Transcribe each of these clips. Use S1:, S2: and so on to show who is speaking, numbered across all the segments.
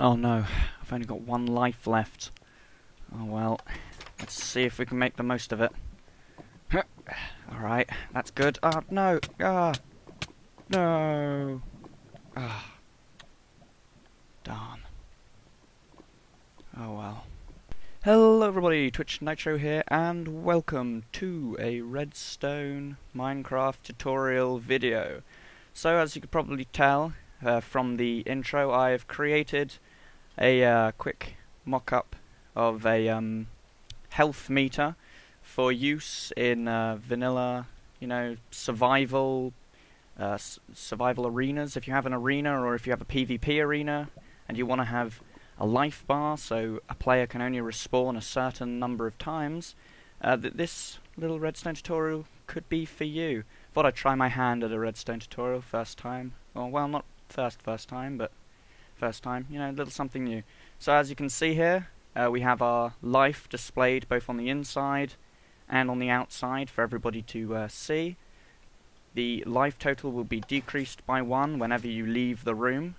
S1: Oh no, I've only got one life left. Oh well, let's see if we can make the most of it. Alright, that's good. Oh no! No! Ah, darn. Oh well. Hello everybody, Twitch Nitro here, and welcome to a Redstone Minecraft tutorial video. So, as you could probably tell from the intro, I have created a quick mock-up of a health meter for use in vanilla, survival survival arenas. If you have an arena, or if you have a PvP arena, and you want to have a life bar, so a player can only respawn a certain number of times, this little redstone tutorial could be for you. Thought I'd try my hand at a redstone tutorial first time. Well, not first time, but first time. A little something new. So as you can see here, we have our life displayed both on the inside and on the outside for everybody to see. The life total will be decreased by 1 whenever you leave the room.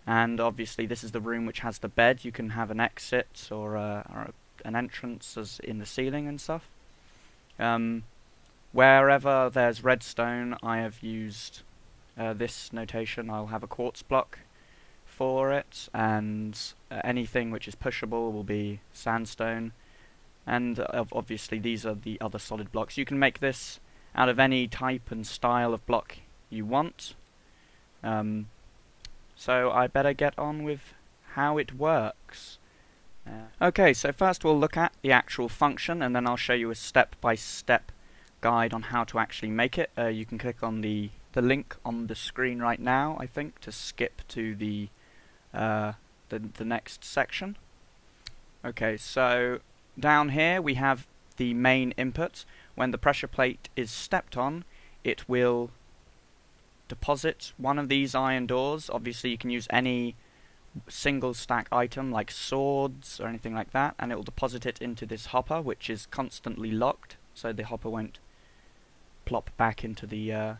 S1: And obviously this is the room which has the bed. You can have an exit or an entrance as in the ceiling and stuff. Wherever there's redstone, I have used this notation. I'll have a quartz block for it, and anything which is pushable will be sandstone. And obviously these are the other solid blocks. You can make this out of any type and style of block you want. So I better get on with how it works. Okay, so first we'll look at the actual function, and then I'll show you a step-by-step guide on how to actually make it. You can click on the link on the screen right now, I think, to skip to the next section. Okay, so down here we have the main input. When the pressure plate is stepped on, it will deposit one of these iron doors. Obviously you can use any single stack item like swords or anything like that, and it will deposit it into this hopper, which is constantly locked, so the hopper won't plop back into the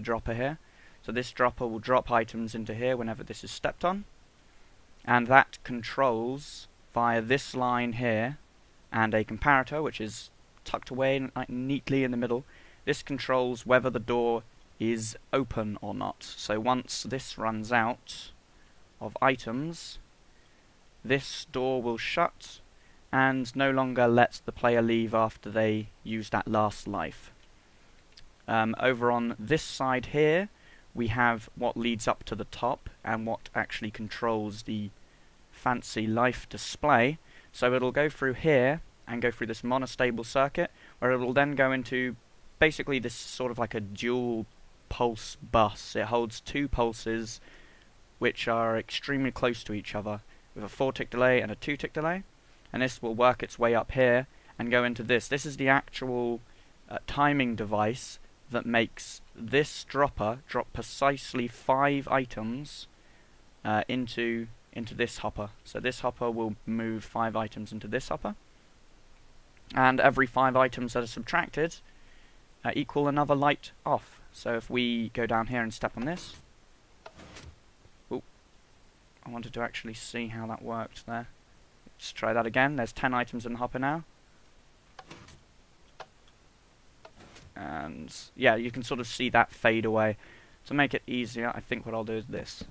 S1: dropper here. So this dropper will drop items into here whenever this is stepped on, and that controls via this line here and a comparator which is tucked away neatly in the middle. This controls whether the door is open or not. So once this runs out of items, this door will shut and no longer lets the player leave after they use that last life. Over on this side here we have what leads up to the top and what actually controls the fancy life display. So it'll go through here and go through this monostable circuit, where it will then go into basically this sort of like a dual pulse bus. It holds two pulses which are extremely close to each other, with a 4-tick delay and a 2-tick delay, and this will work its way up here and go into this. This is the actual timing device that makes this dropper drop precisely 5 items into this hopper. So this hopper will move 5 items into this hopper, and every 5 items that are subtracted equal another light off. So if we go down here and step on this, I wanted to actually see how that worked there. Let's try that again. There's 10 items in the hopper now. And yeah, you can sort of see that fade away. To make it easier, I think what I'll do is this.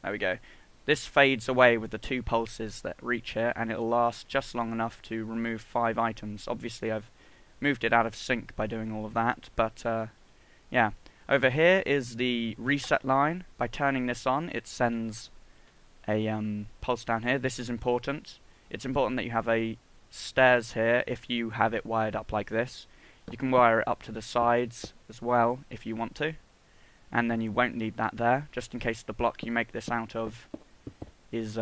S1: There we go. This fades away with the 2 pulses that reach here, and it'll last just long enough to remove 5 items. Obviously I've moved it out of sync by doing all of that, but yeah. Over here is the reset line. By turning this on, it sends a pulse down here. This is important. It's important that you have a stairs here if you have it wired up like this. You can wire it up to the sides as well if you want to, and then you won't need that there, just in case the block you make this out of is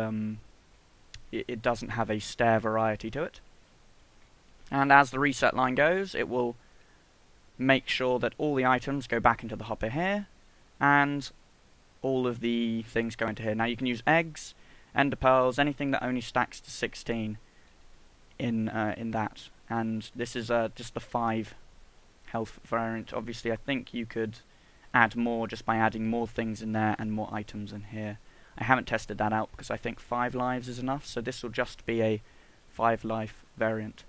S1: it doesn't have a stair variety to it. And as the reset line goes, it will make sure that all the items go back into the hopper here, and all of the things go into here. Now you can use eggs, ender pearls, anything that only stacks to 16 in that. And this is just the 5 health variant. Obviously I think you could add more just by adding more things in there and more items in here. I haven't tested that out because I think 5 lives is enough, so this will just be a 5 life variant.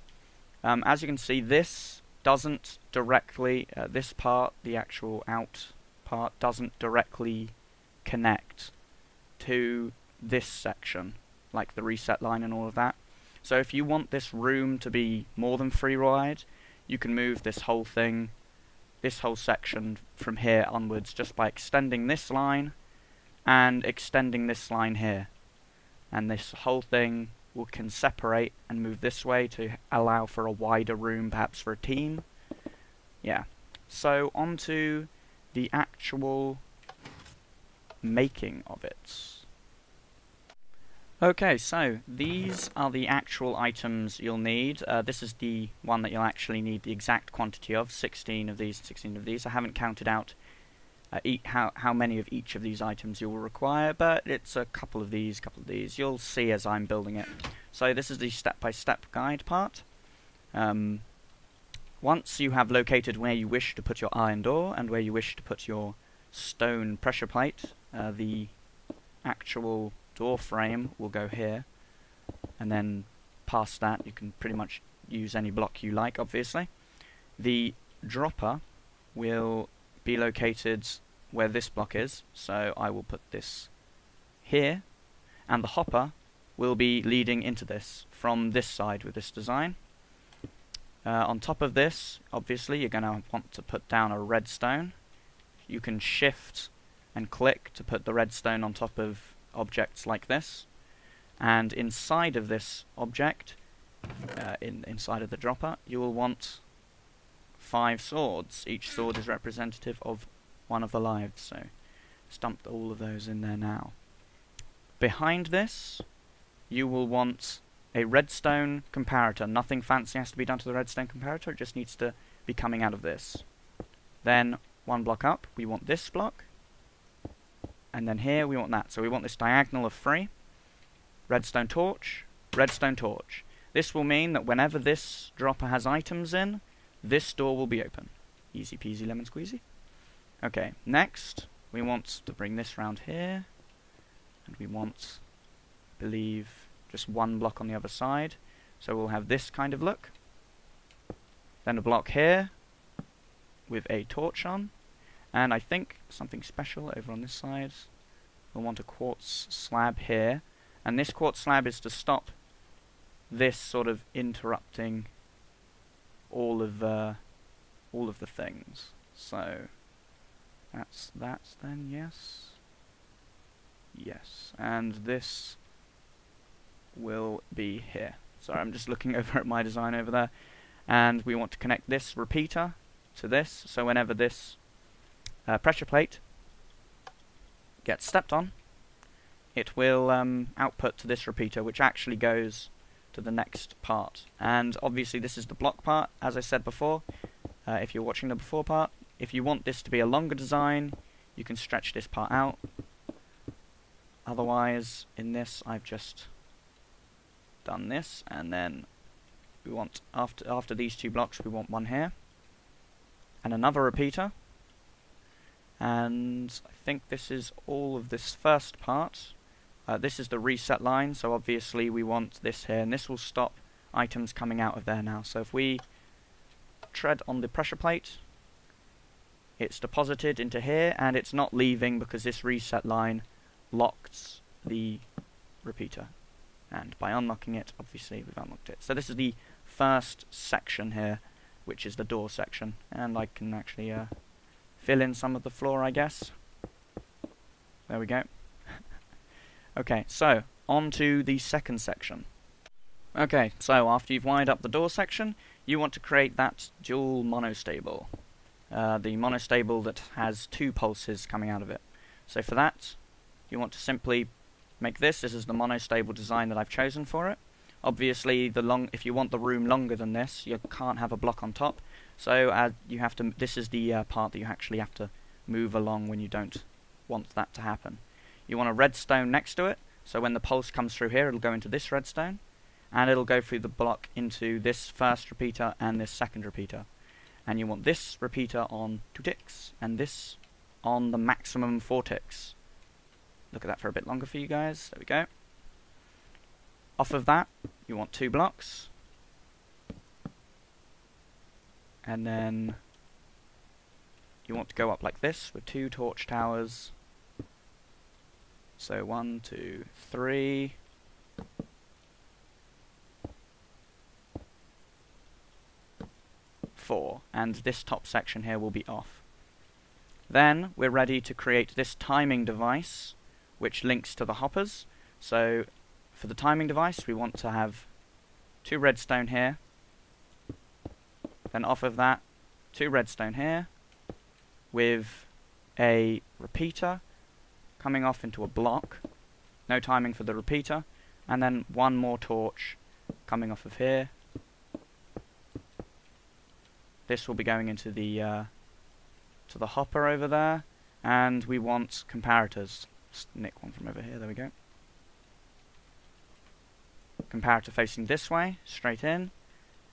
S1: As you can see, this doesn't directly, this part, the actual out part, doesn't directly connect to this section, like the reset line and all of that. So if you want this room to be more than 3 wide, you can move this whole thing, this whole section from here onwards just by extending this line and extending this line here. And this whole thing can separate and move this way to allow for a wider room, perhaps for a team. Yeah. So on to the actual making of it. Okay, so these are the actual items you'll need. This is the one that you'll actually need the exact quantity of, 16 of these, 16 of these. I haven't counted out how many of each of these items you will require, but it's a couple of these, You'll see as I'm building it. So this is the step-by-step guide part. Once you have located where you wish to put your iron door and where you wish to put your stone pressure plate, the actual door frame will go here, and then past that you can pretty much use any block you like, obviously. The dropper will be located where this block is, so I will put this here, and the hopper will be leading into this from this side with this design. On top of this, obviously, you're going to want to put down a redstone. You can shift and click to put the redstone on top of objects like this, and inside of this object, inside of the dropper, you will want 5 swords. Each sword is representative of one of the lives, so stumped all of those in there now. Behind this, you will want a redstone comparator. Nothing fancy has to be done to the redstone comparator, it just needs to be coming out of this. Then, one block up, we want this block, and then here we want that. So we want this diagonal of 3. Redstone torch, redstone torch. This will mean that whenever this dropper has items in, this door will be open. Easy peasy lemon squeezy. Okay, next we want to bring this round here, and we want, I believe, just 1 block on the other side. So we'll have this kind of look. Then a block here with a torch on. And I think something special over on this side. We'll want a quartz slab here. And this quartz slab is to stop this sort of interrupting all of the things. So that's that then, yes. Yes. And this will be here. Sorry, I'm just looking over at my design over there. And we want to connect this repeater to this. So whenever this pressure plate gets stepped on, it will output to this repeater, which actually goes to the next part. And obviously this is the block part, as I said before. If you're watching the before part, if you want this to be a longer design, you can stretch this part out. Otherwise, in this, I've just done this, and then we want, after these 2 blocks, we want 1 here, and another repeater. And I think this is all of this first part. This is the reset line, so obviously we want this here, and this will stop items coming out of there now. So if we tread on the pressure plate, it's deposited into here, and it's not leaving because this reset line locks the repeater. And by unlocking it, obviously we've unlocked it. So this is the first section here, which is the door section. And I can actually fill in some of the floor, I guess. There we go. Okay, so on to the second section. Okay, so after you've wired up the door section, you want to create that dual monostable. The monostable that has 2 pulses coming out of it. So for that, you want to simply make this. This is the monostable design that I've chosen for it. Obviously, if you want the room longer than this, you can't have a block on top. So you have to. This is the part that you actually have to move along when you don't want that to happen. You want a redstone next to it, so when the pulse comes through here, it'll go into this redstone, and it'll go through the block into this first repeater and this second repeater. And you want this repeater on 2 ticks, and this on the maximum 4 ticks. look at that for a bit longer for you guys. There we go. Off of that, you want 2 blocks. And then you want to go up like this with 2 torch towers. So 1, 2, 3. Four, and this top section here will be off. Then we're ready to create this timing device which links to the hoppers. So for the timing device we want to have 2 redstone here, then off of that 2 redstone here with a repeater coming off into a block, no timing for the repeater, and then 1 more torch coming off of here. This will be going into the to the hopper over there, and we want comparators. Just nick one from over here. There we go. Comparator facing this way, straight in,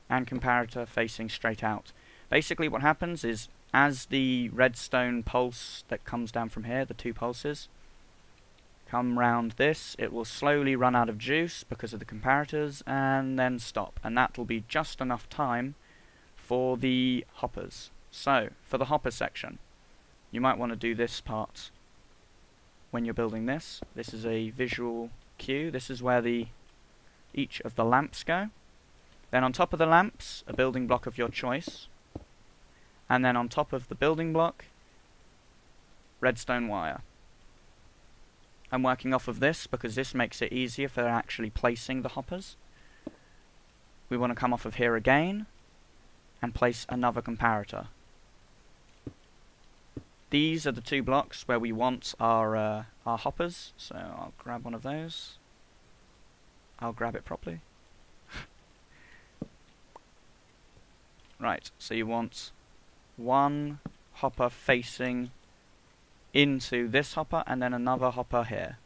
S1: and comparator facing straight out. Basically, what happens is as the redstone pulse that comes down from here, the 2 pulses, come round this, it will slowly run out of juice because of the comparators, and then stop. And that will be just enough time for the hoppers. So, for the hopper section, you might want to do this part when you're building this. This is a visual cue. This is where each of the lamps go. Then on top of the lamps, a building block of your choice. And then on top of the building block, redstone wire. I'm working off of this because this makes it easier for actually placing the hoppers. We want to come off of here again and place another comparator. These are the 2 blocks where we want our hoppers, so I'll grab one of those. I'll grab it properly. Right, so you want 1 hopper facing into this hopper and then another hopper here.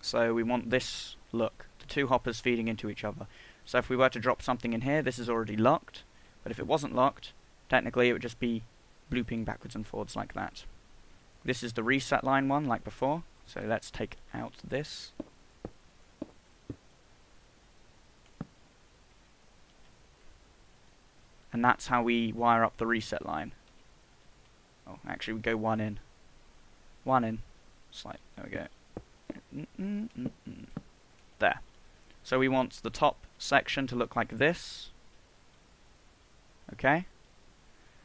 S1: So we want this look, the 2 hoppers feeding into each other. So if we were to drop something in here, this is already locked, but if it wasn't locked, technically it would just be blooping backwards and forwards like that. This is the reset line one, like before, so let's take out this. And that's how we wire up the reset line. Oh, actually we go 1 in. 1 in. There we go. There. So we want the top section to look like this. Okay.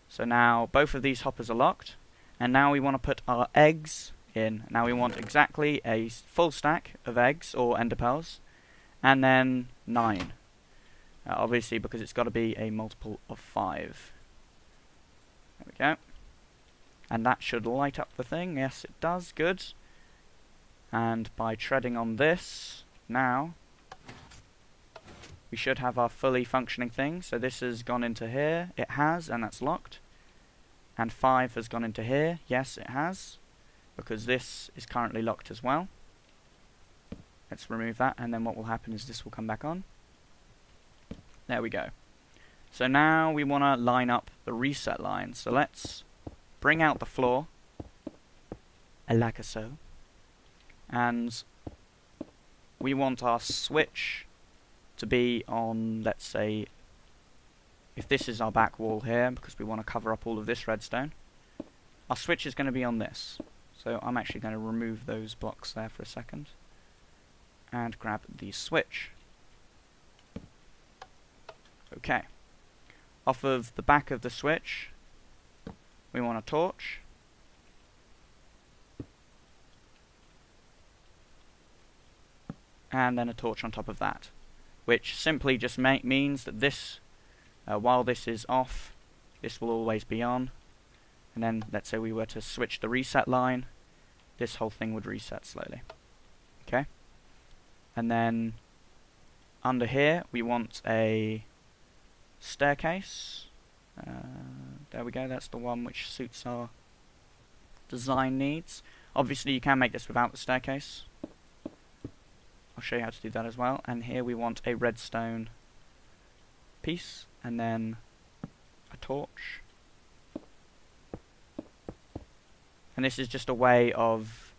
S1: So now both of these hoppers are locked, and now we want to put our eggs in. Now we want exactly a full stack of eggs or ender pearls, and then 9. Obviously because it's got to be a multiple of 5. There we go. And that should light up the thing. Yes, it does. Good. And by treading on this, now we should have our fully functioning thing. So this has gone into here. It has, and that's locked. And 5 has gone into here. Yes, it has, because this is currently locked as well. Let's remove that, and then what will happen is this will come back on. There we go. So now we want to line up the reset line. So let's bring out the floor, like so. And we want our switch to be on, let's say, if this is our back wall here, because we want to cover up all of this redstone, our switch is going to be on this. So I'm actually going to remove those blocks there for a second and grab the switch. Okay. Off of the back of the switch, we want a torch. And then a torch on top of that, which simply just means that this, while this is off, this will always be on. And then, let's say we were to switch the reset line, this whole thing would reset slowly. Okay? And then, under here, we want a staircase. There we go, that's the one which suits our design needs. Obviously, you can make this without the staircase. I'll show you how to do that as well. And here we want a redstone piece, and then a torch. And this is just a way of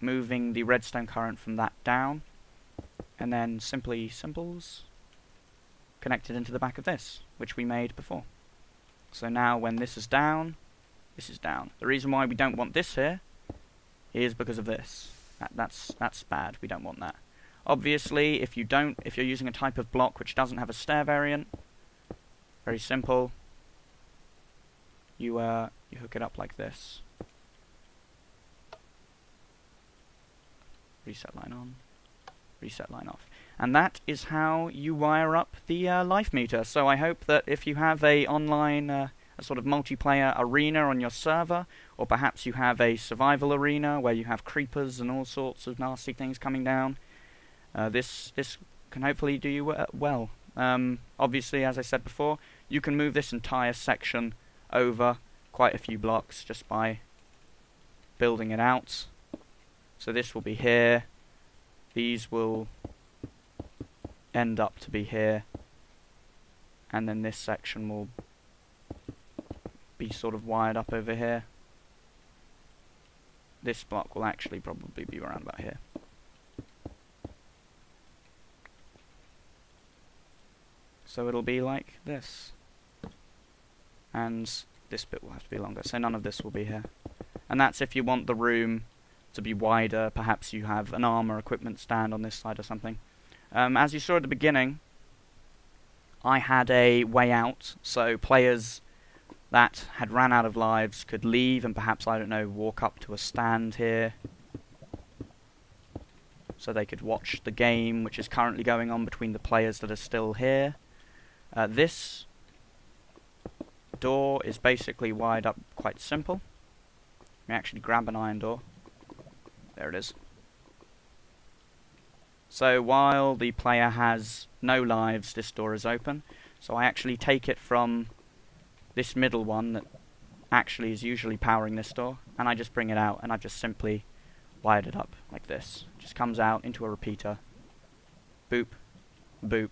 S1: moving the redstone current from that down, and then simply symbols connected into the back of this, which we made before. So now when this is down, this is down. The reason why we don't want this here is because of this. That's bad. We don't want that. Obviously, if you're using a type of block which doesn't have a stair variant, very simple. You hook it up like this. Reset line on, reset line off. And that is how you wire up the life meter. So I hope that if you have a online, a sort of multiplayer arena on your server, or perhaps you have a survival arena where you have creepers and all sorts of nasty things coming down, this can hopefully do you well. Obviously, as I said before, you can move this entire section over quite a few blocks just by building it out. So this will be here, these will end up to be here, and then this section will be sort of wired up over here. This block will actually probably be around about here. So it'll be like this. And this bit will have to be longer, so none of this will be here. And that's if you want the room to be wider. Perhaps you have an armor equipment stand on this side or something. As you saw at the beginning, I had a way out, so players that had ran out of lives could leave and perhaps, I don't know, walk up to a stand here so they could watch the game which is currently going on between the players that are still here. This door is basically wired up quite simple. Let me actually grab an iron door. There it is. So while the player has no lives, this door is open. So I actually take it from this middle one that actually is usually powering this door, and I just bring it out, and I've just simply wired it up like this. It just comes out into a repeater. Boop, boop.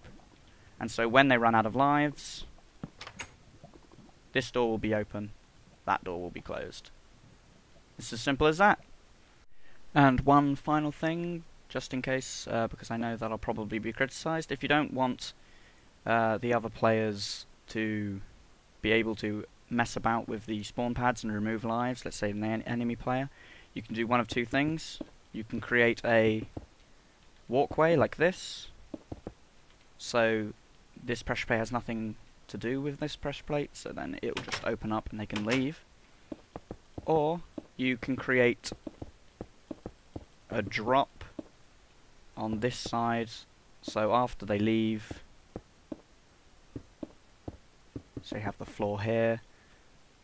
S1: And so when they run out of lives, this door will be open, that door will be closed. It's as simple as that. And one final thing, just in case, because I know that I'll probably be criticised, if you don't want the other players to be able to mess about with the spawn pads and remove lives, let's say an enemy player, you can do one of two things. You can create a walkway like this, so this pressure plate has nothing to do with this pressure plate, so then it will just open up and they can leave. Or you can create a drop on this side, so after they leave, so you have the floor here,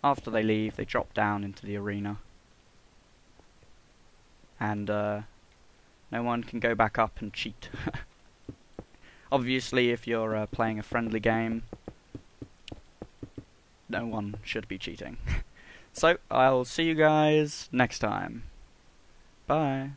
S1: after they leave they drop down into the arena, and no one can go back up and cheat. Obviously if you're playing a friendly game, no one should be cheating. So I'll see you guys next time. Bye.